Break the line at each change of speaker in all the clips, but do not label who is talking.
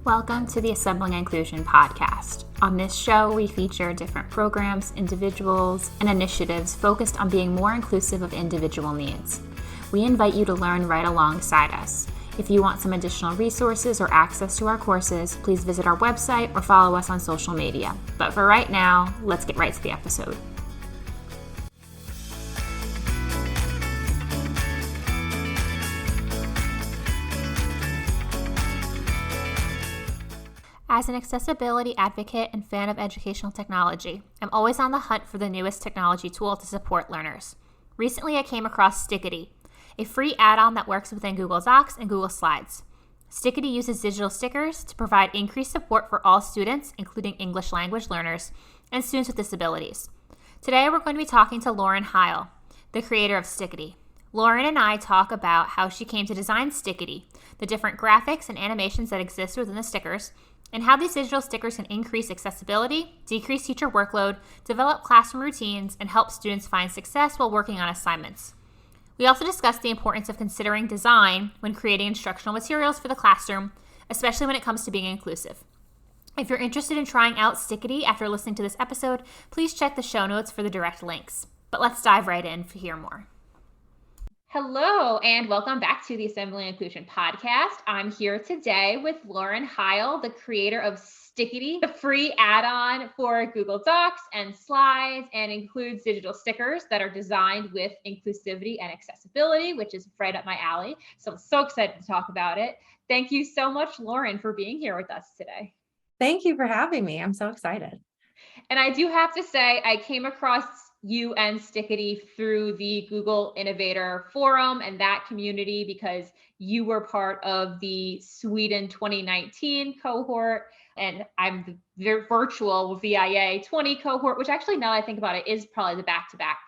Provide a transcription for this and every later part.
Welcome to the Assembling Inclusion podcast. On this show, we feature different programs, individuals, and initiatives focused on being more inclusive of individual needs. We invite you to learn right alongside us. If you want some additional resources or access to our courses, please visit our website or follow us on social media. But for right now, let's get right to the episode. As an accessibility advocate and fan of educational technology, I'm always on the hunt for the newest technology tool to support learners. Recently, I came across Stickity, a free add-on that works within Google Docs and Google Slides. Stickity uses digital stickers to provide increased support for all students, including English language learners and students with disabilities. Today, we're going to be talking to Lauren Heil, the creator of Stickity. Lauren and I talk about how she came to design Stickity, the different graphics and animations that exist within the stickers, and how these digital stickers can increase accessibility, decrease teacher workload, develop classroom routines, and help students find success while working on assignments. We also discuss the importance of considering design when creating instructional materials for the classroom, especially when it comes to being inclusive. If you're interested in trying out Stickity after listening to this episode, please check the show notes for the direct links. But let's dive right in to hear more. Hello, and welcome back to the Assembly and Inclusion podcast. I'm here today with Lauren Heil, the creator of Stickity, the free add-on for Google Docs and Slides, and includes digital stickers that are designed with inclusivity and accessibility, which is right up my alley. So I'm so excited to talk about it. Thank you so much, Lauren, for being here with us today.
Thank you for having me. I'm so excited.
And I do have to say, I came across you and Stickity through the Google Innovator Forum and that community because you were part of the Sweden 2019 cohort, and I'm the virtual VIA 20 cohort, which actually, now I think about it, is probably the back-to-back.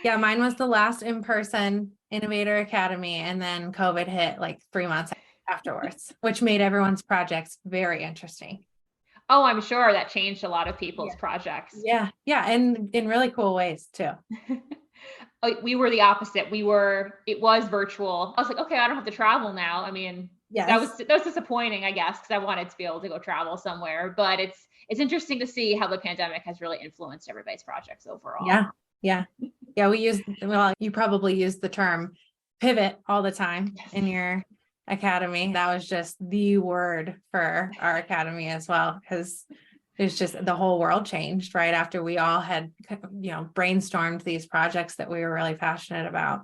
Yeah, mine was the last in-person Innovator Academy, and then COVID hit like 3 months afterwards, which made everyone's projects very interesting.
Oh, I'm sure that changed a lot of people's projects.
Yeah, and in really cool ways too.
We were the opposite. It was virtual. I was like, okay, I don't have to travel now. I mean, yes. That was disappointing, I guess, because I wanted to be able to go travel somewhere. But it's interesting to see how the pandemic has really influenced everybody's projects overall.
Yeah. You probably use the term pivot all the time in your academy. That was just the word for our academy as well, because there's just the whole world changed right after we all had brainstormed these projects that we were really passionate about.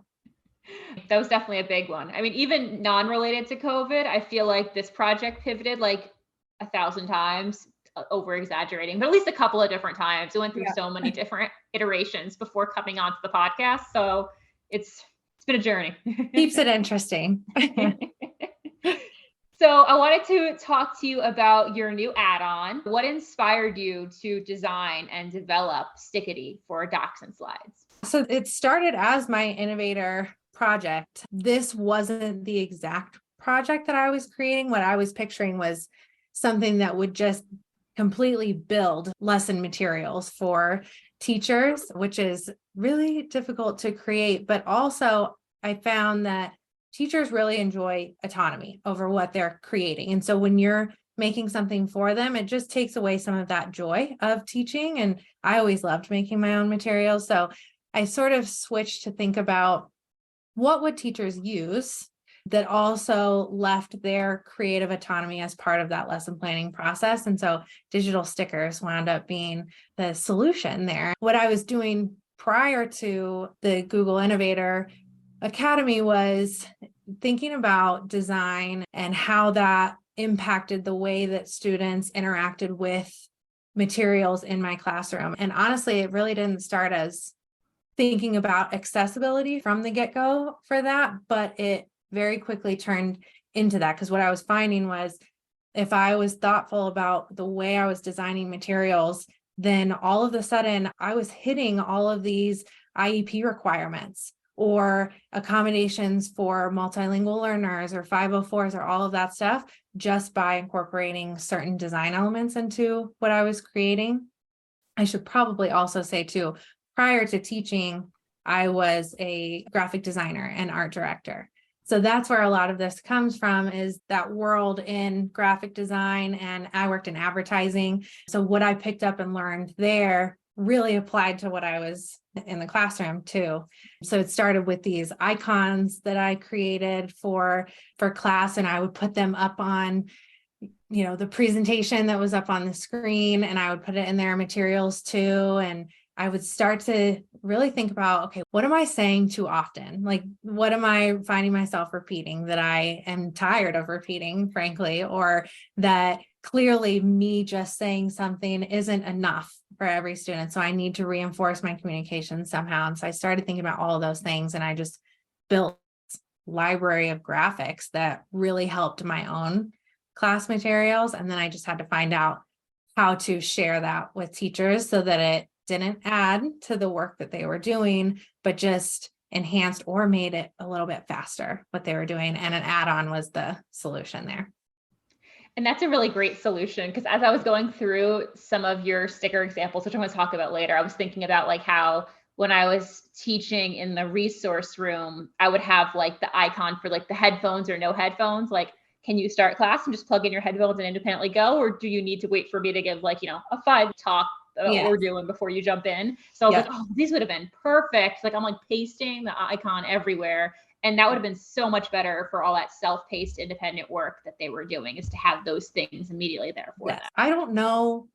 That was definitely a big one. I mean, even non-related to COVID, I feel like this project pivoted like 1,000 times, over exaggerating, but at least a couple of different times. It went through so many different iterations before coming onto the podcast. So it's been a journey.
Keeps it interesting.
So I wanted to talk to you about your new add-on. What inspired you to design and develop Stickity for Docs and Slides?
So it started as my innovator project. This wasn't the exact project that I was creating. What I was picturing was something that would just completely build lesson materials for teachers, which is really difficult to create. But also I found that teachers really enjoy autonomy over what they're creating. And so when you're making something for them, it just takes away some of that joy of teaching. And I always loved making my own materials. So I sort of switched to think about what would teachers use that also left their creative autonomy as part of that lesson planning process. And so digital stickers wound up being the solution there. What I was doing prior to the Google Innovator Academy was thinking about design and how that impacted the way that students interacted with materials in my classroom. And honestly, it really didn't start as thinking about accessibility from the get-go for that, but it very quickly turned into that, because what I was finding was if I was thoughtful about the way I was designing materials, then all of a sudden I was hitting all of these IEP requirements or accommodations for multilingual learners or 504s or all of that stuff just by incorporating certain design elements into what I was creating. I should probably also say too, prior to teaching, I was a graphic designer and art director. So that's where a lot of this comes from, is that world in graphic design, and I worked in advertising. So what I picked up and learned there really applied to what I was in the classroom too. So it started with these icons that I created for class, and I would put them up on, the presentation that was up on the screen, and I would put it in their materials too. And I would start to really think about, okay, what am I saying too often? Like, what am I finding myself repeating that I am tired of repeating, frankly, or that clearly me just saying something isn't enough for every student. So I need to reinforce my communication somehow. And so I started thinking about all of those things, and I just built a library of graphics that really helped my own class materials. And then I just had to find out how to share that with teachers so that it didn't add to the work that they were doing, but just enhanced or made it a little bit faster what they were doing. And an add-on was the solution there.
And that's a really great solution, because as I was going through some of your sticker examples, which I'm going to talk about later, I was thinking about like how when I was teaching in the resource room, I would have like the icon for like the headphones or no headphones, like, can you start class and just plug in your headphones and independently go? Or do you need to wait for me to give like, a 5 talk about what we're doing before you jump in? So I was like, oh, these would have been perfect. Like I'm like pasting the icon everywhere. And that would have been so much better for all that self-paced independent work that they were doing, is to have those things immediately there for them.
I don't know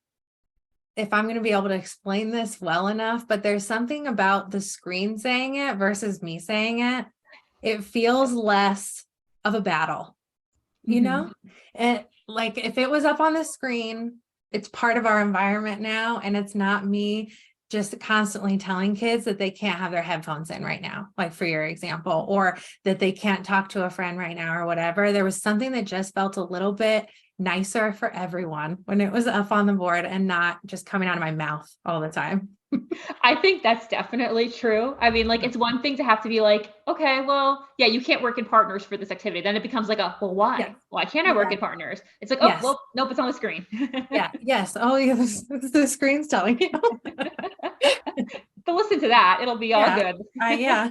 if I'm going to be able to explain this well enough, but there's something about the screen saying it versus me saying it. It feels less of a battle, And like if it was up on the screen, it's part of our environment now, and it's not me just constantly telling kids that they can't have their headphones in right now, like for your example, or that they can't talk to a friend right now or whatever. There was something that just felt a little bit nicer for everyone when it was up on the board and not just coming out of my mouth all the time.
I think that's definitely true. I mean, like, it's one thing to have to be like, okay, well, yeah, you can't work in partners for this activity. Then it becomes like why? Yes. Why can't I work in partners? It's like, oh, well, nope, it's on the screen.
Yes. Oh, yeah, the screen's telling you.
But listen to that. It'll be all good.
I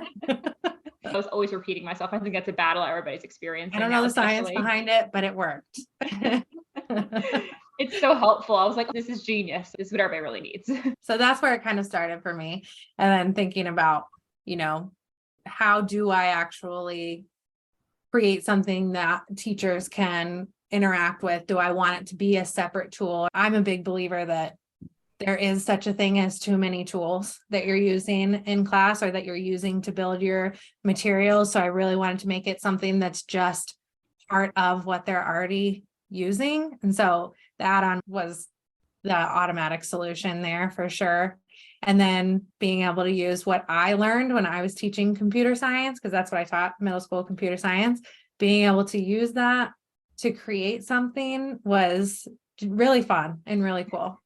was always repeating myself. I think that's a battle everybody's experiencing.
I don't know the science behind it, but it worked.
It's so helpful. I was like, this is genius. This is what everybody really needs.
So that's where it kind of started for me. And then thinking about, how do I actually create something that teachers can interact with? Do I want it to be a separate tool? I'm a big believer that there is such a thing as too many tools that you're using in class or that you're using to build your materials. So I really wanted to make it something that's just part of what they're already using. And so the add-on was the automatic solution there for sure. And then being able to use what I learned when I was teaching computer science, because that's what I taught, middle school computer science, being able to use that to create something was really fun and really cool.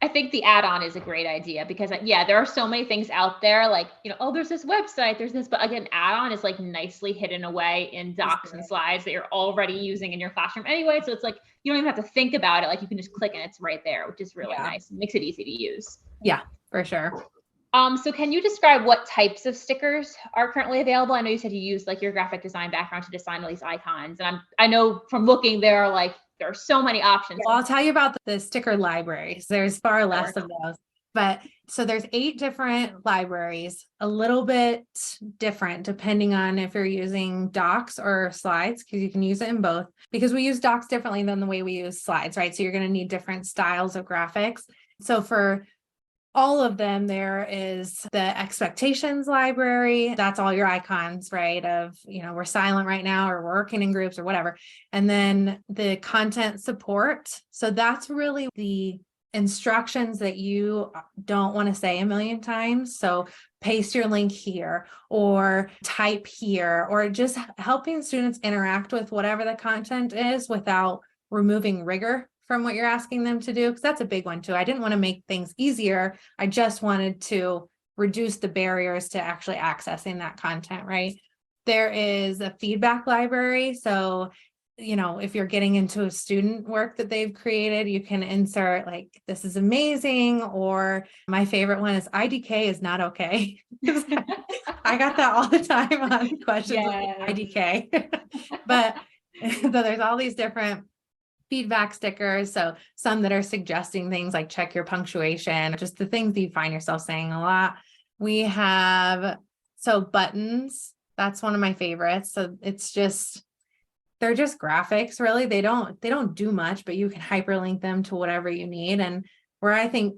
I think the add-on is a great idea because there are so many things out there like, oh, there's this website, there's this, but again, add-on is like nicely hidden away in docs and slides that you're already using in your classroom anyway. So it's like, you don't even have to think about it. Like you can just click and it's right there, which is really nice. It makes it easy to use.
Yeah, for sure.
So can you describe what types of stickers are currently available? I know you said you used like your graphic design background to design all these icons. And I know from looking, there are so many options.
Well, I'll tell you about the sticker libraries. There's far less of those, but so there's 8 different libraries, a little bit different depending on if you're using docs or slides, because you can use it in both, because we use docs differently than the way we use slides, right? So you're going to need different styles of graphics. So for all of them, there is the expectations library. That's all your icons, right? Of, we're silent right now, or we're working in groups or whatever. And then the content support. So that's really the instructions that you don't want to say a million times. So paste your link here or type here, or just helping students interact with whatever the content is without removing rigor from what you're asking them to do, because that's a big one too. I didn't want to make things easier. I just wanted to reduce the barriers to actually accessing that content, right? There is a feedback library. So, if you're getting into a student work that they've created, you can insert like, this is amazing, or my favorite one is IDK is not okay. I got that all the time on questions with
Yes.
IDK. But so there's all these different feedback stickers. So some that are suggesting things like check your punctuation, just the things that you find yourself saying a lot. We have, so buttons, that's one of my favorites. So it's just, they're just graphics, really. They don't do much, but you can hyperlink them to whatever you need. And where I think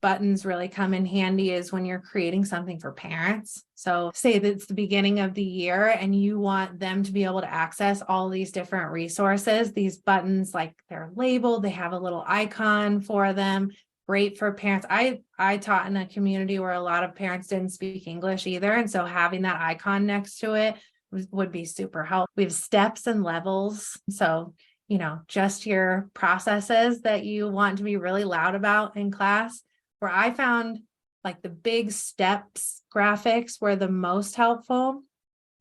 buttons really come in handy is when you're creating something for parents. So say that it's the beginning of the year and you want them to be able to access all these different resources. These buttons, like, they're labeled, they have a little icon for them. Great for parents. I taught in a community where a lot of parents didn't speak English either. And so having that icon next to it would be super helpful. We have steps and levels. So, just your processes that you want to be really loud about in class. Where I found like the big steps graphics were the most helpful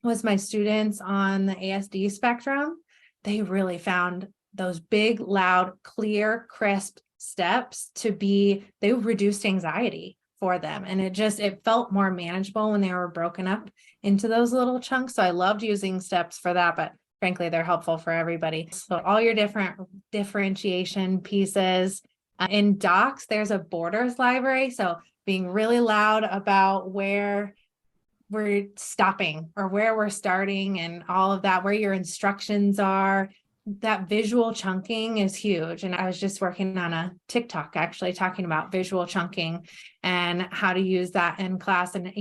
was my students on the ASD spectrum. They really found those big, loud, clear, crisp steps they reduced anxiety for them. And it felt more manageable when they were broken up into those little chunks. So I loved using steps for that, but frankly, they're helpful for everybody. So all your different differentiation pieces. In docs, there's a borders library. So being really loud about where we're stopping or where we're starting and all of that, where your instructions are. That visual chunking is huge. And I was just working on a TikTok actually talking about visual chunking and how to use that in class. And,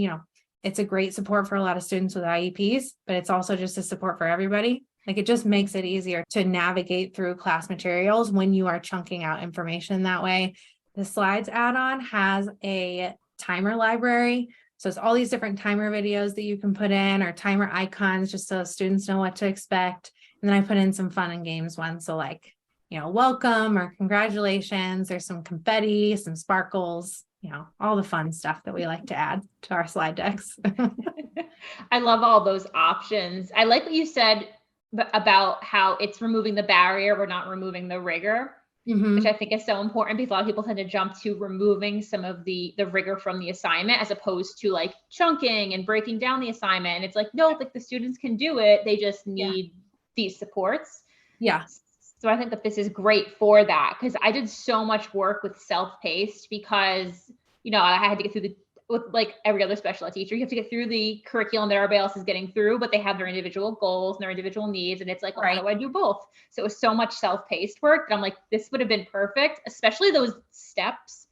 it's a great support for a lot of students with IEPs, but it's also just a support for everybody. Like, it just makes it easier to navigate through class materials when you are chunking out information that way. The slides add-on has a timer library. So it's all these different timer videos that you can put in or timer icons just so students know what to expect. And then I put in some fun and games ones. So like, welcome or congratulations, there's some confetti, some sparkles, all the fun stuff that we like to add to our slide decks.
I love all those options. I like what you said about how it's removing the barrier, we're not removing the rigor, which I think is so important because a lot of people tend to jump to removing some of the rigor from the assignment as opposed to like chunking and breaking down the assignment. And it's like, no, like the students can do it. They just need these supports.
Yeah.
So I think that this is great for that because I did so much work with self-paced because, I had to get through with like every other special ed teacher, you have to get through the curriculum that everybody else is getting through, but they have their individual goals and their individual needs. And it's like, well, how do I do both? So it was so much self-paced work that I'm like, this would have been perfect, especially those steps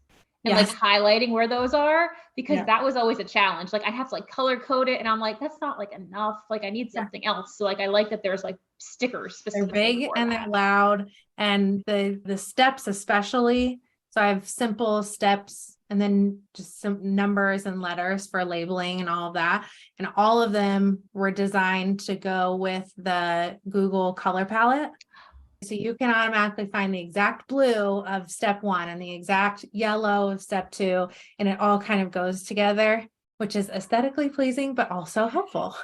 and like highlighting where those are, because that was always a challenge. Like I have to like color code it. And I'm like, that's not like enough. Like I need something else. So like, I like that there's like stickers.
They're big and they're loud, and the steps especially. So I have simple steps and then just some numbers and letters for labeling and all of that. And all of them were designed to go with the Google color palette. So you can automatically find the exact blue of step 1 and the exact yellow of step 2. And it all kind of goes together, which is aesthetically pleasing, but also helpful.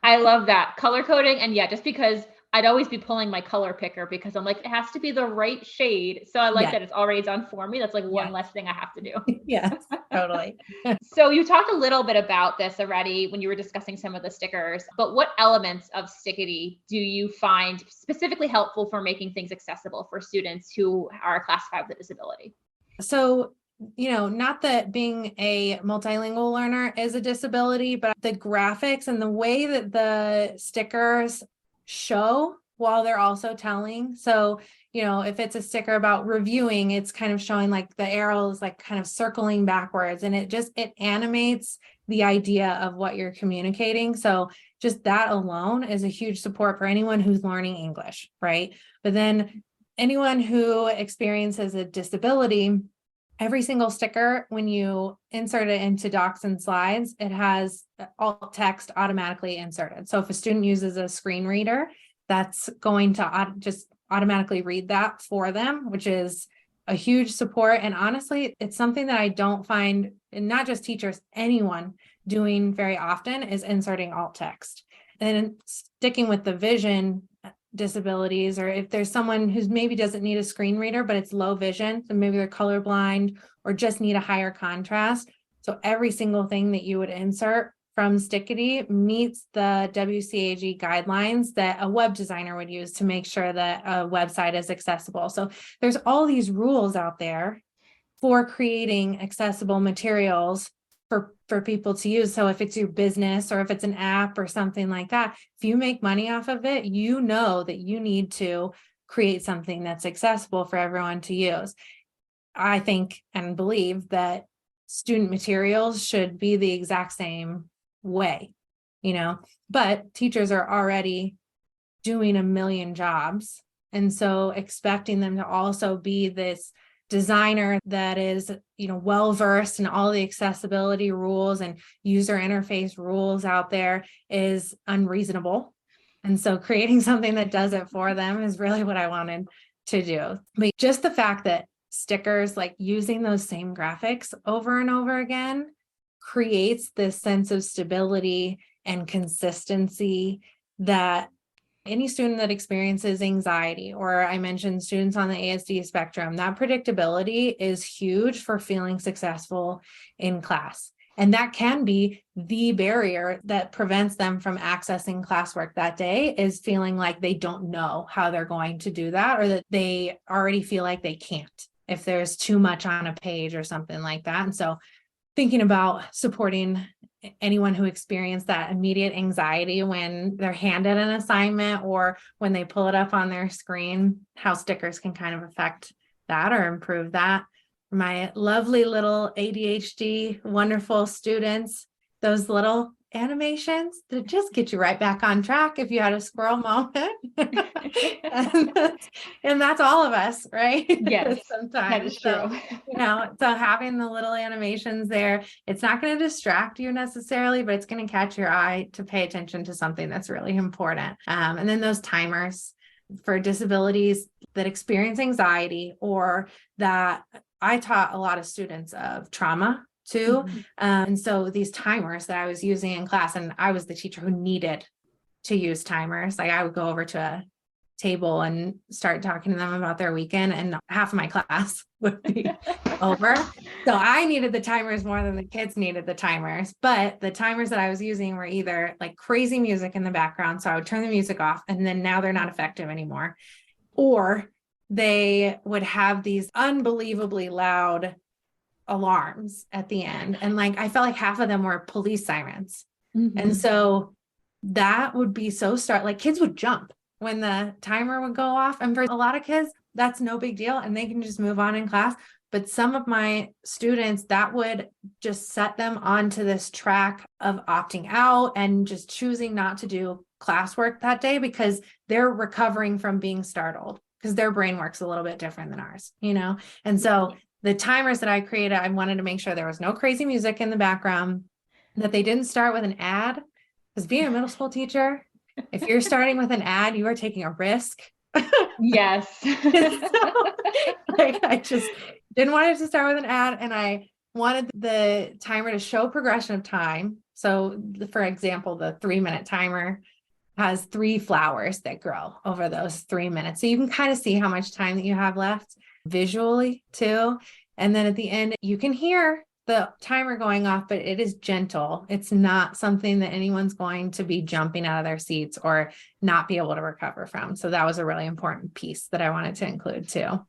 I love that color coding. And just because I'd always be pulling my color picker because I'm like, it has to be the right shade. So I like that it's already done for me. That's like one less thing I have to do.
Yes, totally.
So you talked a little bit about this already when you were discussing some of the stickers, but what elements of Stickity do you find specifically helpful for making things accessible for students who are classified with a disability?
So, not that being a multilingual learner is a disability, but the graphics and the way that the stickers show while they're also telling. So, if it's a sticker about reviewing, it's kind of showing like the arrows like kind of circling backwards, and it animates the idea of what you're communicating. So just that alone is a huge support for anyone who's learning English, right? But then anyone who experiences a disability, every single sticker, when you insert it into docs and slides, it has alt text automatically inserted. So if a student uses a screen reader, that's going to just automatically read that for them, which is a huge support. And honestly, it's something that I don't find, and not just teachers, anyone doing very often, is inserting alt text. And sticking with the vision disabilities, or if there's someone who's maybe doesn't need a screen reader, but it's low vision, so maybe they're colorblind or just need a higher contrast. So every single thing that you would insert from Stickity meets the WCAG guidelines that a web designer would use to make sure that a website is accessible. So there's all these rules out there for creating accessible materials for people to use. So if it's your business or if it's an app or something like that, if you make money off of it, you know that you need to create something that's accessible for everyone to use. I think and believe that student materials should be the exact same way, but teachers are already doing a million jobs. And so expecting them to also be this designer that is, well-versed in all the accessibility rules and user interface rules out there is unreasonable. And so creating something that does it for them is really what I wanted to do. But just the fact that stickers, like using those same graphics over and over again, creates this sense of stability and consistency that any student that experiences anxiety, or I mentioned students on the ASD spectrum, that predictability is huge for feeling successful in class. And that can be the barrier that prevents them from accessing classwork that day, is feeling like they don't know how they're going to do that, or that they already feel like they can't if there's too much on a page or something like that. And so thinking about supporting anyone who experienced that immediate anxiety when they're handed an assignment or when they pull it up on their screen, how stickers can kind of affect that or improve that. My lovely little ADHD, wonderful students, those little animations that just get you right back on track if you had a squirrel moment. and that's all of us, right?
Yes,
Sometimes
that is true.
So having the little animations there, it's not going to distract you necessarily, but it's going to catch your eye to pay attention to something that's really important. And then those timers for disabilities that experience anxiety, or that I taught a lot of students of trauma too. And so these timers that I was using in class, and I was the teacher who needed to use timers. Like I would go over to a table and start talking to them about their weekend, and half of my class would be over. So I needed the timers more than the kids needed the timers. But the timers that I was using were either like crazy music in the background, so I would turn the music off, and then now they're not effective anymore. Or they would have these unbelievably loud alarms at the end. And like, I felt like half of them were police sirens. And so that would be so like kids would jump when the timer would go off. And for a lot of kids, that's no big deal and they can just move on in class. But some of my students, that would just set them onto this track of opting out and just choosing not to do classwork that day because they're recovering from being startled, because their brain works a little bit different than ours, And so the timers that I created, I wanted to make sure there was no crazy music in the background, that they didn't start with an ad. Because being a middle school teacher, if you're starting with an ad, you are taking a risk.
Yes.
I just didn't want it to start with an ad, and I wanted the timer to show progression of time. So for example, the 3-minute timer has 3 flowers that grow over those 3 minutes. So you can kind of see how much time that you have left visually too. And then at the end, you can hear the timer going off, but it is gentle. It's not something that anyone's going to be jumping out of their seats or not be able to recover from. So that was a really important piece that I wanted to include too.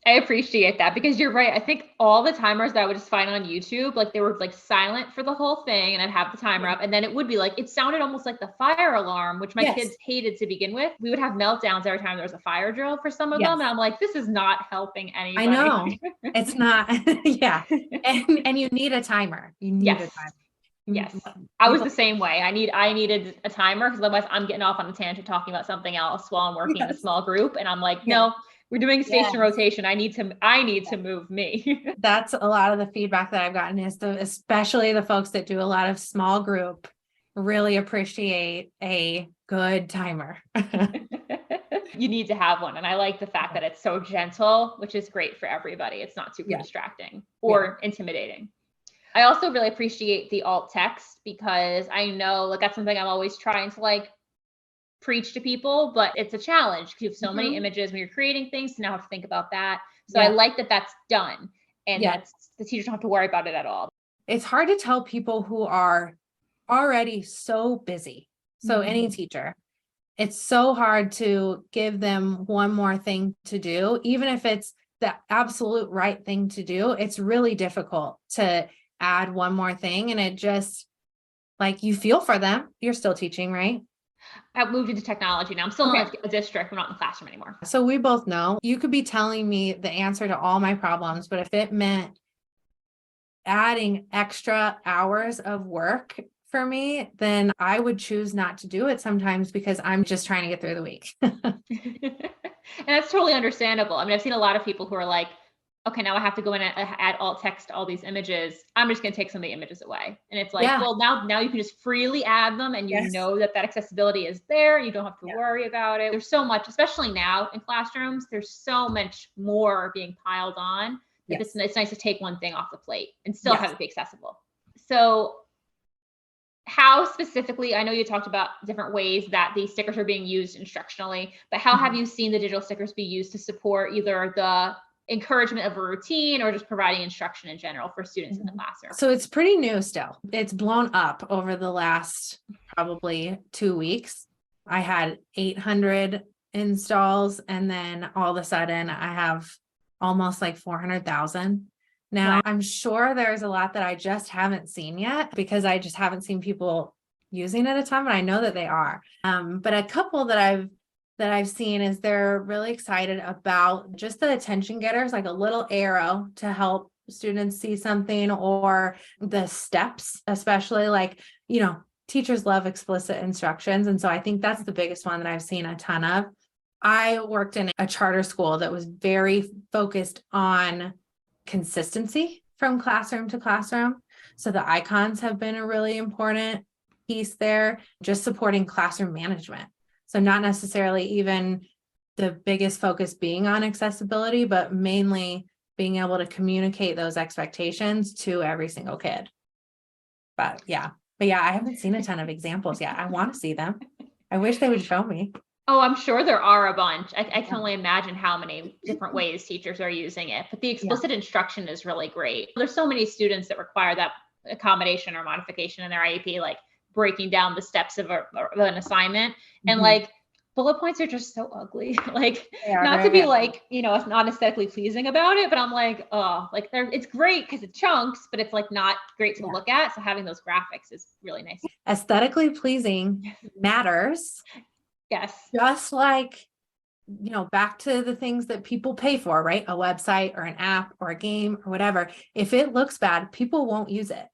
I appreciate that, because you're right. I think all the timers that I would just find on YouTube, like they were like silent for the whole thing, and I'd have the timer up, and then it would be like, it sounded almost like the fire alarm, which my kids hated to begin with. We would have meltdowns every time there was a fire drill for some of them. And I'm like, this is not helping anybody.
I know. It's not. Yeah. And you need a timer. You need a timer.
Yes. I was the same way. I needed a timer, because otherwise I'm getting off on a tangent talking about something else while I'm working in a small group. And I'm like, no, we're doing station rotation. I need to move me. That's
a lot of the feedback that I've gotten, is especially the folks that do a lot of small group really appreciate a good timer.
You need to have one. And I like the fact that it's so gentle, which is great for everybody. It's not super distracting or intimidating. I also really appreciate the alt text, because I know like that's something I'm always trying to preach to people, but it's a challenge because you have so many images when you're creating things to now have to think about that. So I like that that's done, and that's the teachers don't have to worry about it at all.
It's hard to tell people who are already so busy. So any teacher, it's so hard to give them one more thing to do, even if it's the absolute right thing to do. It's really difficult to add one more thing. And it just, like, you feel for them. You're still teaching, right?
I moved into technology now. I'm still in a district. I'm not in the classroom anymore.
So we both know you could be telling me the answer to all my problems, but if it meant adding extra hours of work for me, then I would choose not to do it sometimes because I'm just trying to get through the week.
And that's totally understandable. I mean, I've seen a lot of people who are like, okay, now I have to go in and add alt text to all these images. I'm just going to take some of the images away. And it's like, well, now you can just freely add them, and you know that accessibility is there. You don't have to worry about it. There's so much, especially now in classrooms, there's so much more being piled on. It's nice to take one thing off the plate and still have it be accessible. So how specifically, I know you talked about different ways that these stickers are being used instructionally, but how have you seen the digital stickers be used to support either the encouragement of a routine or just providing instruction in general for students in the classroom?
So it's pretty new still. It's blown up over the last probably 2 weeks. I had 800 installs, and then all of a sudden I have almost like 400,000. Now, I'm sure there's a lot that I just haven't seen yet because I just haven't seen people using it a ton, but I know that they are. But a couple that I've seen is they're really excited about just the attention getters, like a little arrow to help students see something, or the steps, especially, like, teachers love explicit instructions. And so I think that's the biggest one that I've seen a ton of. I worked in a charter school that was very focused on consistency from classroom to classroom. So the icons have been a really important piece there, just supporting classroom management. So not necessarily even the biggest focus being on accessibility, but mainly being able to communicate those expectations to every single kid. But yeah, I haven't seen a ton of examples yet. I want to see them. I wish they would show me.
Oh, I'm sure there are a bunch. I can only imagine how many different ways teachers are using it, but the explicit instruction is really great. There's so many students that require that accommodation or modification in their IEP, like breaking down the steps of an assignment. And like, bullet points are just so ugly. Like, not to be like, it's not aesthetically pleasing about it, but I'm like, oh, like it's great because it chunks, but it's like not great to look at. So having those graphics is really nice.
Aesthetically pleasing matters.
Yes.
Just like, back to the things that people pay for, right? A website or an app or a game or whatever. If it looks bad, people won't use it.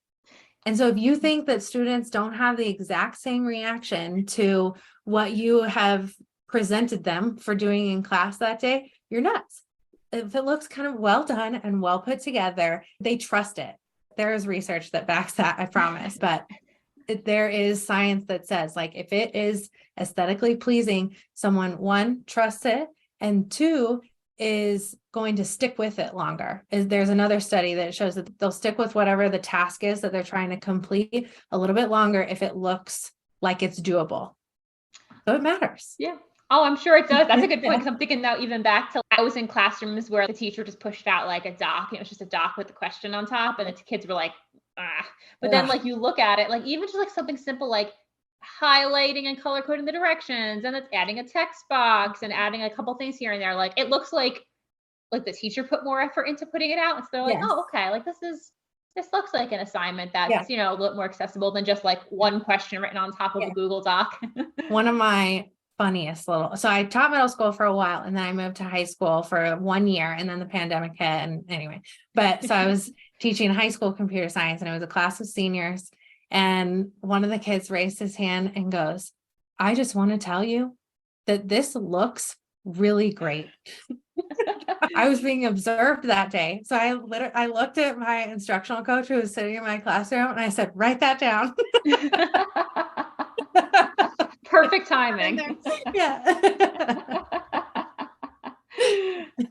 And so if you think that students don't have the exact same reaction to what you have presented them for doing in class that day, you're nuts. If it looks kind of well done and well put together, they trust it. There is research that backs that, I promise. But there is science that says, like, if it is aesthetically pleasing, someone, one, trusts it, and two, is going to stick with it longer. There's another study that shows that they'll stick with whatever the task is that they're trying to complete a little bit longer if it looks like it's doable. So it matters.
Yeah. Oh, I'm sure it does. That's a good point. Because I'm thinking now, even back to, I was in classrooms where the teacher just pushed out like a doc. It was just a doc with the question on top, and the kids were like, ah. But then, like, you look at it, like, even just like something simple like highlighting and color coding the directions, and it's adding a text box and adding a couple things here and there. Like, it looks like the teacher put more effort into putting it out. And so they're like, oh, okay, like this looks like an assignment that's, a little more accessible than just like one question written on top of a Google Doc.
One of my funniest so I taught middle school for a while, and then I moved to high school for 1 year, and then the pandemic hit, and anyway, so I was teaching high school computer science, and it was a class of seniors, and one of the kids raised his hand and goes, I just want to tell you that this looks really great. I was being observed that day. So I looked at my instructional coach who was sitting in my classroom, and I said, write that down.
Perfect timing.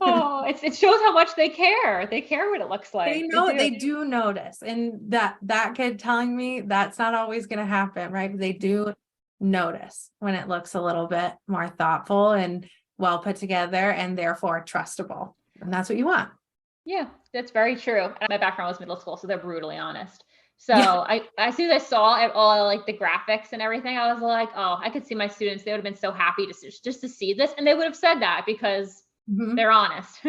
Oh, it shows how much they care. They care what it looks like.
They do notice. And that kid telling me that's not always going to happen, right? They do notice when it looks a little bit more thoughtful and well put together, and therefore trustable. And that's what you want.
Yeah, that's very true. My background was middle school, so they're brutally honest. So
Yeah.
as soon as I saw all like the graphics and everything, I was like, oh, I could see my students. They would have been so happy just to see this, and they would have said that because
Mhm.
they're honest.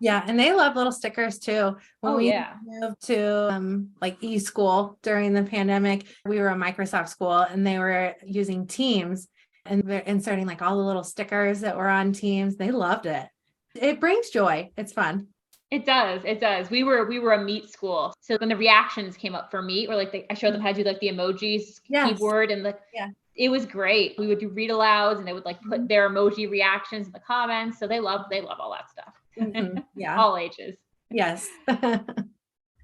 Yeah, and they love little stickers too. When
Oh
we
yeah.
moved to like e-school during the pandemic, we were a Microsoft school and they were using Teams and they're inserting like all the little stickers that were on Teams. They loved it. It brings joy. It's fun.
It does. It does. We were a meet school. So when the reactions came up for meet, or like I showed them how to do like the emojis
Yes.
keyboard and
Yeah.
it was great. We would do read alouds and they would like put their emoji reactions in the comments. So they love all that stuff.
Yeah.
All ages.
Yes.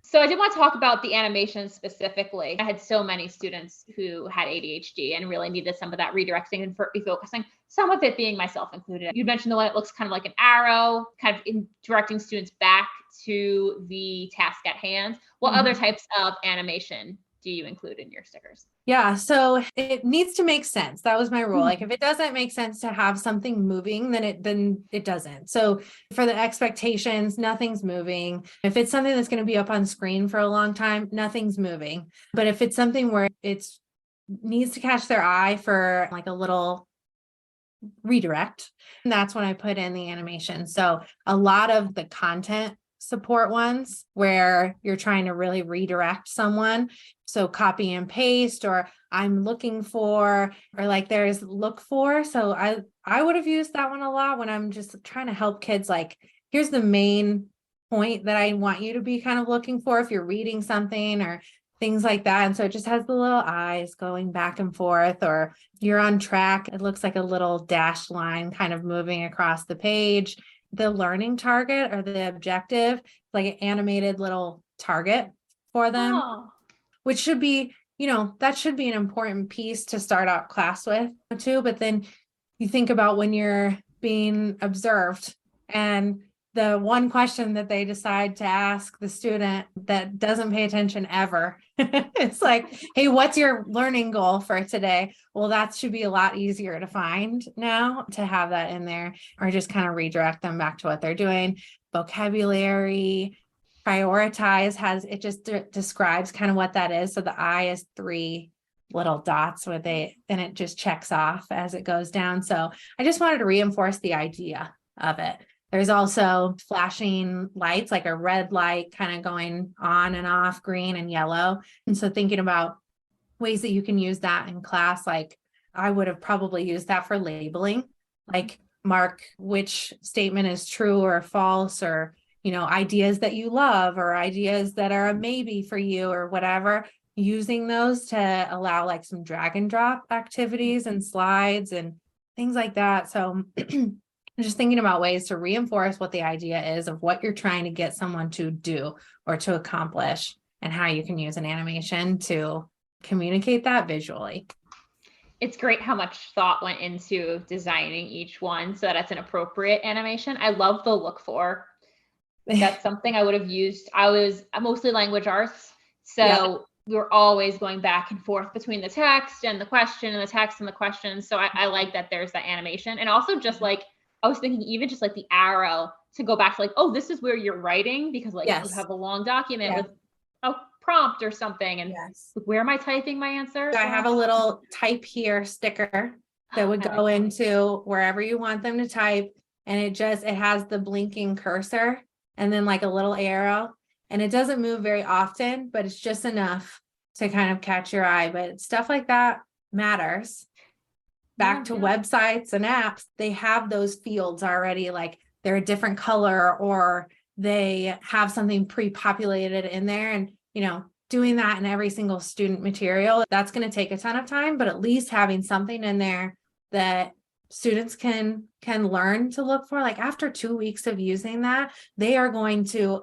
So I did want to talk about the animation specifically. I had so many students who had ADHD and really needed some of that redirecting and refocusing, some of it being myself included. You mentioned the one that looks kind of like an arrow, kind of directing students back to the task at hand. What other types of animation do you include in your stickers?
Yeah, so it needs to make sense. That was my rule. Like
Mhm.
if it doesn't make sense to have something moving, then it doesn't. So for the expectations, nothing's moving. If it's something that's going to be up on screen for a long time, nothing's moving. But if it's something where it's needs to catch their eye for like a little redirect, and that's when I put in the animation. So a lot of the content support ones where you're trying to really redirect someone. So copy and paste, or I'm looking for, or like there's look for. So I would have used that one a lot when I'm just trying to help kids. Like, here's the main point that I want you to be kind of looking for if you're reading something or things like that. And so it just has the little eyes going back and forth, or you're on track. It looks like a little dashed line kind of moving across the page. The learning target or the objective, like an animated little target for them,
Oh,
which should be, that should be an important piece to start out class with too. But then you think about when you're being observed and the one question that they decide to ask the student that doesn't pay attention ever. It's like, hey, what's your learning goal for today? Well, that should be a lot easier to find now to have that in there, or just kind of redirect them back to what they're doing. Vocabulary, prioritize it just describes kind of what that is. So the I is 3 little dots and it just checks off as it goes down. So I just wanted to reinforce the idea of it. There's also flashing lights, like a red light kind of going on and off, green and yellow. And so thinking about ways that you can use that in class, like I would have probably used that for labeling, like mark which statement is true or false, or, ideas that you love or ideas that are a maybe for you or whatever, using those to allow like some drag and drop activities and slides and things like that. So just thinking about ways to reinforce what the idea is of what you're trying to get someone to do or to accomplish, and how you can use an animation to communicate that visually.
it's great how much thought went into designing each one so that it's an appropriate animation. I love the look for. That's something I would have used. I was mostly language arts. So
Yeah.
we were always going back and forth between the text and the question and the text and the question. So I like that there's that animation. And also just like, I was thinking even just like the arrow to go back to like, oh, this is where you're writing, because like you
Yes.
have a long document
Yeah.
with a prompt or something. And
Yes.
where am I typing my answer?
So I have a little type here sticker that would go into wherever you want them to type. And it has the blinking cursor and then like a little arrow, and it doesn't move very often, but it's just enough to kind of catch your eye. But stuff like that matters. Back to websites and apps, they have those fields already, like they're a different color or they have something pre-populated in there. And, doing that in every single student material, that's going to take a ton of time, but at least having something in there that students can learn to look for, like after 2 weeks of using that, they are going to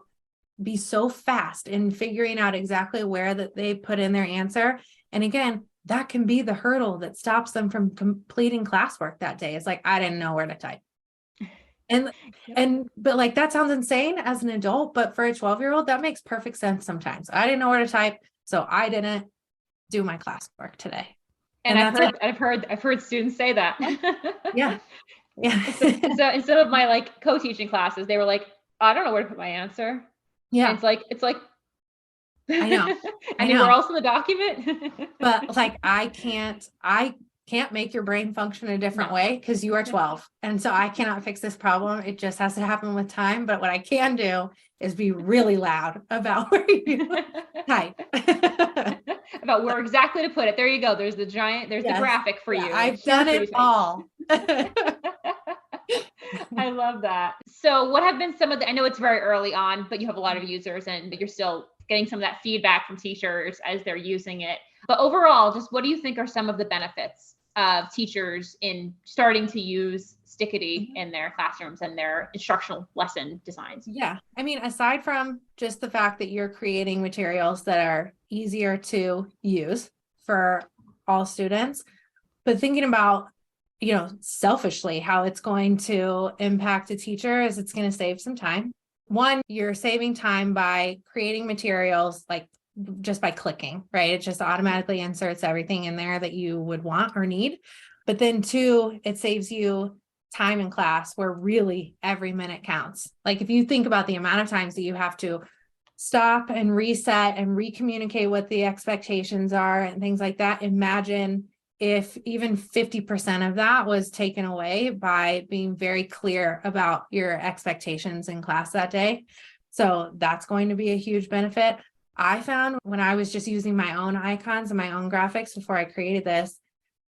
be so fast in figuring out exactly where that they put in their answer. And again, that can be the hurdle that stops them from completing classwork that day. It's like, I didn't know where to type. But like, that sounds insane as an adult, but for a 12-year-old, that makes perfect sense sometimes. I didn't know where to type, so I didn't do my classwork today.
And I've heard students say that.
Yeah. Yeah.
So instead of my like co-teaching classes, they were like, I don't know where to put my answer.
Yeah.
And it's like,
I know.
anywhere else in the document?
But like, I can't make your brain function a different
No.
way because you are 12. And so I cannot fix this problem. It just has to happen with time. But what I can do is be really loud about where you type.
About where exactly to put it. There you go. There's the
Yes.
graphic for you.
I've
Here
done
for you
it
to type.
all.
I love that. So what have been some of the, I know it's very early on, but you have a lot of users but you're still getting some of that feedback from teachers as they're using it. But overall, just what do you think are some of the benefits of teachers in starting to use Stickity in their classrooms and their instructional lesson designs?
Yeah. I mean, aside from just the fact that you're creating materials that are easier to use for all students, but thinking about, selfishly how it's going to impact a teacher is it's going to save some time. One, you're saving time by creating materials like just by clicking, right? It just automatically inserts everything in there that you would want or need. But then two, it saves you time in class where really every minute counts. Like if you think about the amount of times that you have to stop and reset and recommunicate what the expectations are and things like that, imagine if even 50% of that was taken away by being very clear about your expectations in class that day. So that's going to be a huge benefit. I found when I was just using my own icons and my own graphics before I created this,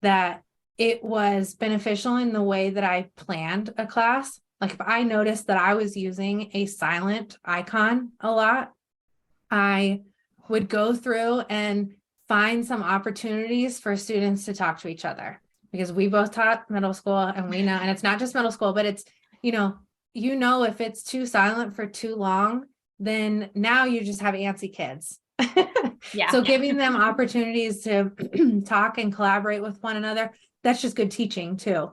that it was beneficial in the way that I planned a class. Like if I noticed that I was using a silent icon a lot, I would go through and find some opportunities for students to talk to each other, because we both taught middle school and we know, and it's not just middle school, but it's, if it's too silent for too long, then now you just have antsy kids.
Yeah.
So giving them opportunities to talk and collaborate with one another, that's just good teaching too.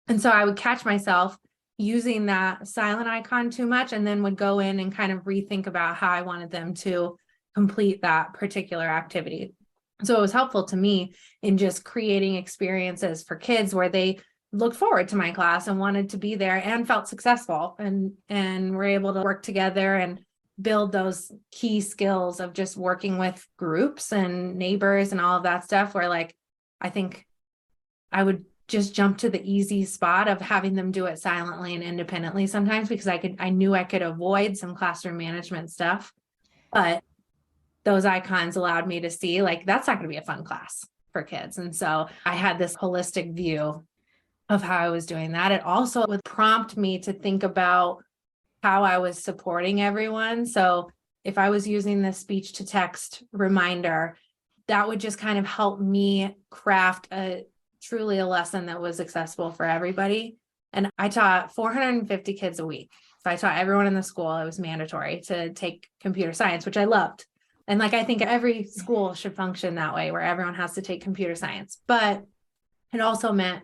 And so I would catch myself using that silent icon too much and then would go in and kind of rethink about how I wanted them to complete that particular activity. So it was helpful to me in just creating experiences for kids where they looked forward to my class and wanted to be there and felt successful and were able to work together and build those key skills of just working with groups and neighbors and all of that stuff, where like I think I would just jump to the easy spot of having them do it silently and independently sometimes, because I knew I could avoid some classroom management stuff. But those icons allowed me to see like that's not going to be a fun class for kids. And so I had this holistic view of how I was doing that. It also would prompt me to think about how I was supporting everyone. So if I was using the speech to text reminder, that would just kind of help me craft truly a lesson that was accessible for everybody. And I taught 450 kids a week. So I taught everyone in the school. It was mandatory to take computer science, which I loved. And like, I think every school should function that way, where everyone has to take computer science. But it also meant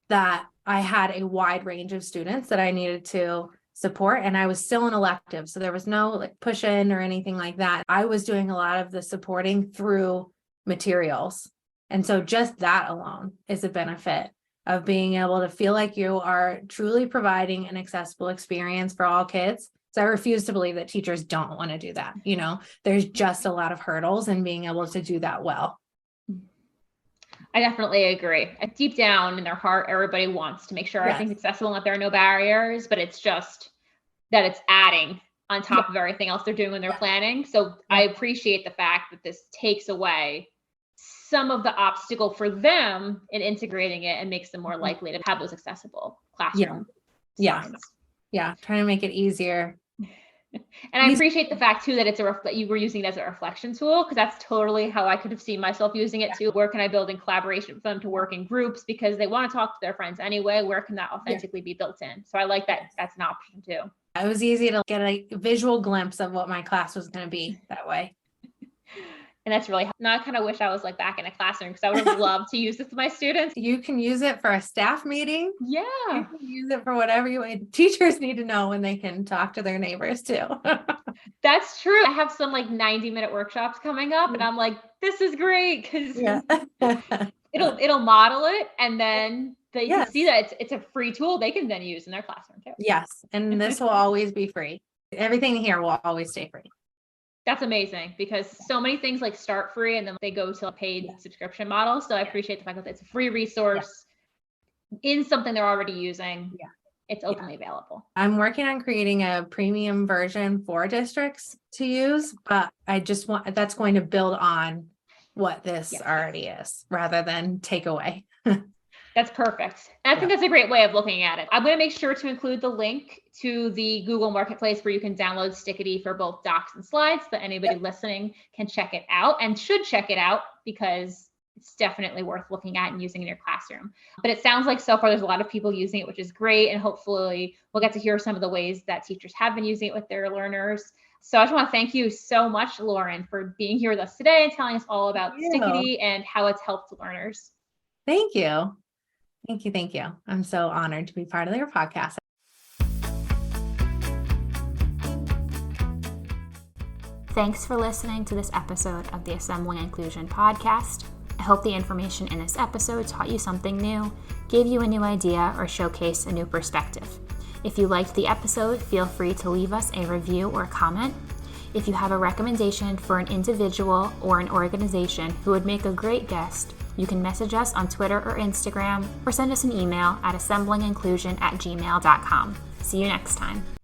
that I had a wide range of students that I needed to support. And I was still an elective. So there was no like push in or anything like that. I was doing a lot of the supporting through materials. And so just that alone is a benefit of being able to feel like you are truly providing an accessible experience for all kids. So I refuse to believe that teachers don't want to do that. There's just a lot of hurdles in being able to do that well.
I definitely agree. Deep down in their heart, everybody wants to make sure everything's accessible and that there are no barriers, but it's just that it's adding on top of everything else they're doing when they're planning. So I appreciate the fact that this takes away some of the obstacle for them in integrating it and makes them more likely to have those accessible classroom signs.
Yeah. Trying to make it easier.
And I appreciate the fact too that it's you were using it as a reflection tool, because that's totally how I could have seen myself using it too. Where can I build in collaboration for them to work in groups because they want to talk to their friends anyway? Where can that authentically be built in? So I like that. That's an option too.
It was easy to get a visual glimpse of what my class was going to be that way.
And that's really, now I kind of wish I was like back in a classroom, because I would have loved to use this with my students.
You can use it for a staff meeting.
Yeah.
You can use it for whatever you want. Teachers need to know when they can talk to their neighbors too.
That's true. I have some like 90-minute workshops coming up and I'm like, this is great, because it'll model it, and then they can see that it's a free tool they can then use in their classroom too.
Yes. And this will always be free. Everything here will always stay free.
That's amazing, because so many things like start free and then they go to a paid subscription model. So I appreciate the fact that it's a free resource in something they're already using.
Yeah.
It's openly available.
I'm working on creating a premium version for districts to use, but I just want, that's going to build on what this already is rather than take away.
That's perfect. And I think that's a great way of looking at it. I'm going to make sure to include the link to the Google Marketplace where you can download Stickity for both docs and slides, so that anybody listening can check it out and should check it out, because it's definitely worth looking at and using in your classroom. But it sounds like so far there's a lot of people using it, which is great. And hopefully we'll get to hear some of the ways that teachers have been using it with their learners. So I just want to thank you so much, Lauren, for being here with us today and telling us all about Stickity and how it's helped learners.
Thank you. Thank you. Thank you. I'm so honored to be part of your podcast.
Thanks for listening to this episode of the Assembling Inclusion podcast. I hope the information in this episode taught you something new, gave you a new idea, or showcased a new perspective. If you liked the episode, feel free to leave us a review or comment. If you have a recommendation for an individual or an organization who would make a great guest, you can message us on Twitter or Instagram, or send us an email at assemblinginclusion@gmail.com. See you next time.